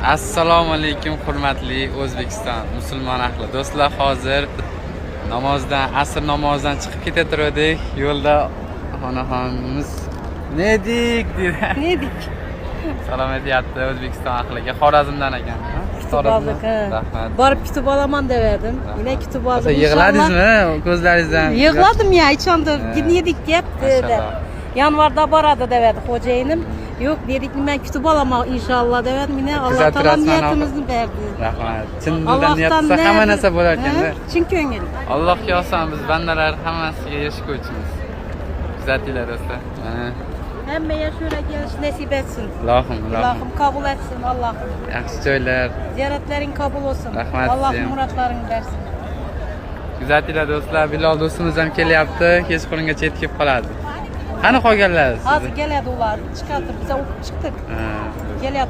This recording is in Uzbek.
Assalomu alaykum hurmatli O'zbekiston musulmon ahli do'stlar. Hozir asr namozidan chiqib ketaturdik. Yo'lda onaxonimiz nedik dedi. Nedik? Salom aytyapti O'zbekiston ahliga. Xorazmdan ekan. Kutubozlik. Rahmat. Borib kutub olaman dedim. Yine kutub oldim. Yig'ladingizmi ko'zlaringizdan? Yig'ladim ya, içandı. Nedik depti. Yanvarda boradi dedi xo'jayinim. Yok dedik ben kutub olaman inşallah dedim. Yine Allah Taala niyetimizni berdi. Rahmat. Chin dildan niyatsa hamma narsa bo'lar ekan-da. Chin ko'ngil. Allohga olsan biz bandalar hammasiga erishguvchimiz. Kuzatinglar do'stlar. Mana Hemmeye şöyle geliş nasip etsin. Allah'ım. Allah'ım kabul etsin Allah'ım. Yaxshi joylar. Ziyaretlerin kabul olsun. Rahmat Allah sizga. muratlarını versin. Kuzatinglar do'stlar, Bilal do'stimiz ham kelyapti. Kechqurungacha yetib qoladi. Qani qolganlar siz? Hazır geledi ular. Çıkartıp bize okup çıktık. Geliyorlar